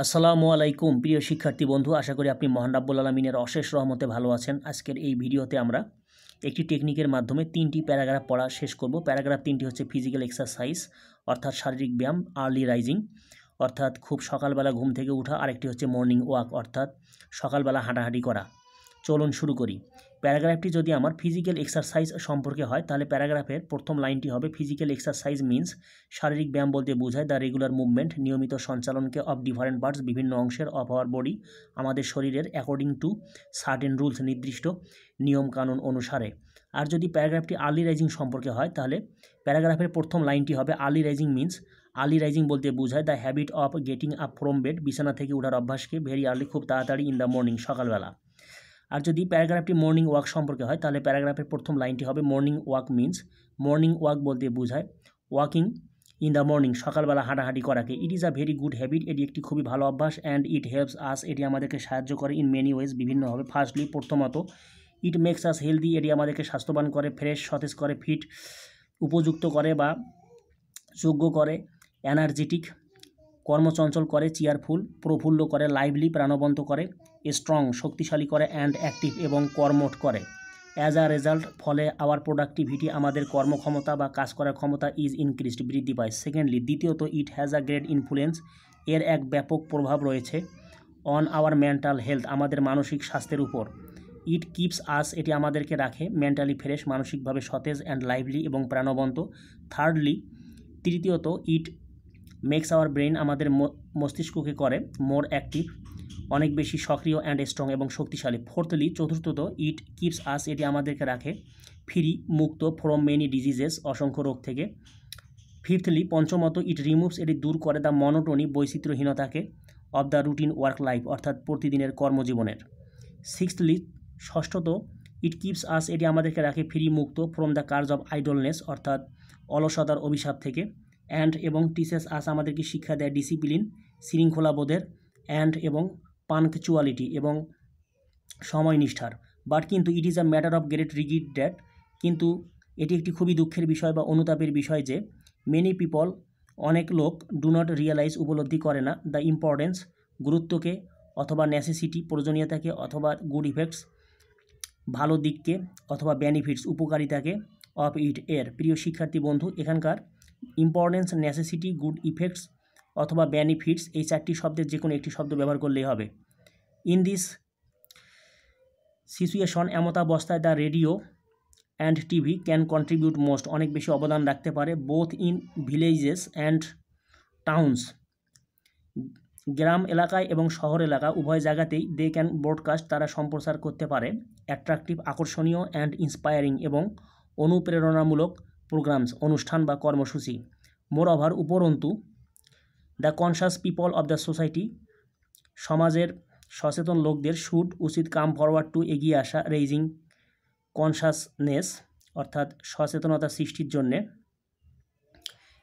আসসালামু আলাইকুম প্রিয় শিক্ষার্থী বন্ধু, আশা করি আপনি মহান রাব্বুল আলামিনের অশেষ রহমতে ভালো আছেন। আজকের এই ভিডিওতে আমরা একটি টেকনিকের মাধ্যমে 3টি প্যারাগ্রাফ পড়া শেষ করব। প্যারাগ্রাফ 3টি হচ্ছে ফিজিক্যাল এক্সারসাইজ অর্থাৎ শারীরিক ব্যায়াম, আর্লি রাইজিং অর্থাৎ খুব সকালবেলা ঘুম থেকে ওঠা, আরেকটি হচ্ছে মর্নিং ওয়াক অর্থাৎ সকালবেলা হাঁটাহাঁটি করা। চলুন শুরু করি। প্যারাগ্রাফটি যদি আমার ফিজিক্যাল এক্সারসাইজ সম্পর্কে হয় তাহলে প্যারাগ্রাফের প্রথম লাইনটি হবে ফিজিক্যাল এক্সারসাইজ মিন্স, শারীরিক ব্যায়াম বলতে বোঝায় দ্য রেগুলার মুভমেন্ট, নিয়মিত সঞ্চালনকে অফ ডিফারেন্ট পার্টস, বিভিন্ন অংশের অফ আওয়ার বডি, আমাদের শরীরের, অ্যাকর্ডিং টু সার্টেন রুলস, নির্দিষ্ট নিয়মকানুন অনুসারে। আর যদি প্যারাগ্রাফটি আর্লি রাইজিং সম্পর্কে হয় তাহলে প্যারাগ্রাফের প্রথম লাইনটি হবে early rising means, early rising বলতে বোঝায় the habit of getting up from bed, বিছানা থেকে ওঠার অভ্যাসকে, ভেরি আর্লি খুব তাড়াতাড়ি, ইন দ্য মর্নিং সকালবেলা। আর যদি প্যারাগ্রাফটি মর্নিং ওয়াক সম্পর্কে হয় তাহলে প্যারাগ্রাফের প্রথম লাইনটি হবে morning walk means, morning walk বলতে বোঝায় ওয়াকিং ইন দ্য মর্নিং সকালবেলা হাঁটাহাঁটি করাকে। It is a very good habit, এটি একটি খুবই ভালো অভ্যাস, অ্যান্ড ইট হেল্পস আস, এটি আমাদেরকে সাহায্য করে, ইন মেনি ওয়েজ বিভিন্নভাবে। ফার্স্টলি প্রথমত, ইট মেক্স আস হেলদি, এটি আমাদেরকে স্বাস্থ্যবান করে, ফ্রেশ সতেজ করে, ফিট উপযুক্ত করে বা যোগ্য করে, এনার্জেটিক কর্মচঞ্চল করে, চেয়ারফুল প্রফুল্ল করে, লাইভলি প্রাণবন্ত করে, স্ট্রং শক্তিশালী করে, অ্যান্ড অ্যাক্টিভ এবং কর্মঠ করে। অ্যাজ আ রেজাল্ট ফলে আওয়ার প্রোডাক্টিভিটি আমাদের কর্মক্ষমতা বা কাজ করার ক্ষমতা ইজ ইনক্রিজড বৃদ্ধি পায়। সেকেন্ডলি দ্বিতীয়ত, it has a great influence, এর এক ব্যাপক প্রভাব রয়েছে, অন আওয়ার মেন্টাল হেলথ আমাদের মানসিক স্বাস্থ্যের উপর। ইট কিপস আস এটি আমাদেরকে রাখে মেন্টালি ফ্রেশ মানসিকভাবে সতেজ, অ্যান্ড লাইভলি এবং প্রাণবন্ত। থার্ডলি তৃতীয়ত, ইট মেক্স আওয়ার ব্রেন আমাদের মস্তিষ্ককে করে মোর অ্যাক্টিভ অনেক বেশি সক্রিয়, অ্যান্ড স্ট্রং এবং শক্তিশালী। ফোর্থলি চতুর্থত, ইট কিপস আস এটি আমাদেরকে রাখে ফ্রি মুক্ত, ফ্রম মেনি ডিজিজেস অসংখ্য রোগ থেকে। ফিফথলি পঞ্চমত, ইট রিমুভস এটি দূর করে দ্য মনোটনি বৈচিত্র্যহীনতাকে, of the routine work life অর্থাৎ প্রতিদিনের কর্মজীবনের। সিক্সথলি ষষ্ঠত, ইট কিপস আস এটি আমাদেরকে রাখে ফ্রি মুক্ত, ফ্রম দ্য কার্জ অফ আইডলনেস অর্থাৎ অলসতার অভিশাপ থেকে। অ্যান্ড এবং টিচেস আস আমাদেরকে শিক্ষা দেয় ডিসিপ্লিন শৃঙ্খলাবোধের, অ্যান্ড এবং পাংচুয়ালিটি এবং সময়নিষ্ঠার। বাট কিন্তু it is a matter of great regret that, কিন্তু এটি একটি খুবই দুঃখের বিষয় বা অনুতাপের বিষয় যে মেনি পিপল অনেক লোক ডু নট রিয়েলাইজ উপলব্ধি করে না দ্য ইম্পর্টেন্স গুরুত্বকে, অথবা নেসেসিটি প্রয়োজনীয়তাকে, অথবা গুড ইফেক্টস ভালো দিককে, অথবা বেনিফিটস উপকারিতাকে, অফ ইট এর। প্রিয় শিক্ষার্থী বন্ধু, এখানকার ইম্পর্টেন্স, নেসেসিটি, গুড ইফেক্টস অথবা বেনিফিটস এই চারটি শব্দের যে কোনো একটি শব্দ ব্যবহার করলেই হবে। ইন দিস সিচুয়েশন এমতাবস্থায় the radio and TV can contribute most অনেক বেশি অবদান রাখতে পারে, both in villages and towns গ্রাম এলাকায় এবং শহর এলাকা উভয় জায়গাতেই দে ক্যান ব্রডকাস্ট তারা সম্প্রচার করতে পারে, অ্যাট্রাকটিভ আকর্ষণীয়, অ্যান্ড ইন্সপায়ারিং এবং অনুপ্রেরণামূলক প্রোগ্রামস অনুষ্ঠান বা কর্মসূচি। মোর ওভার উপরন্তু, the conscious people of the society সমাজের সচেতন লোকদের শুড উচিত কাম ফরওয়ার্ড টু এগিয়ে আসা, রেইজিং কনসাসনেস অর্থাৎ সচেতনতা সৃষ্টির জন্যে,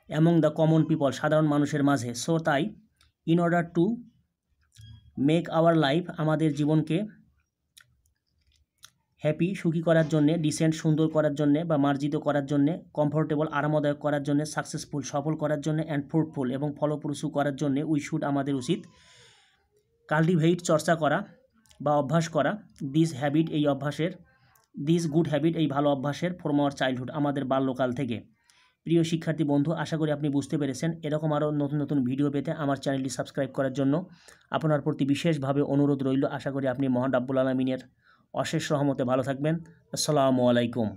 অ্যামং দ্য কমন পিপল সাধারণ মানুষের মাঝে। সো তাই in order to make our life আমাদের জীবনকে হ্যাপি সুখী করার জন্যে, ডিসেন্ট সুন্দর করার জন্যে বা মার্জিত করার জন্যে, কমফোর্টেবল আরামদায়ক করার জন্যে, সাকসেসফুল সফল করার জন্যে, অ্যান্ড ফ্রুটফুল এবং ফলপ্রসূ করার জন্যে, উই শুড আমাদের উচিত কাল্টিভেট চর্চা করা বা অভ্যাস করা, দিস হ্যাবিট এই অভ্যাসের, দিস গুড হ্যাবিট এই ভালো অভ্যাসের, ফ্রম আওয়ার চাইল্ডহুড আমাদের বাল্যকাল থেকে। প্রিয় শিক্ষার্থী বন্ধু, আশা করি আপনি বুঝতে পেরেছেন। এরকম আরও নতুন নতুন ভিডিও পেতে আমার চ্যানেলটি সাবস্ক্রাইব করার জন্য আপনার প্রতি বিশেষভাবে অনুরোধ রইল। আশা করি আপনি মহান রাব্বুল আলামিনের অশেষ রহমতে ভালো থাকবেন। আসসালামু আলাইকুম।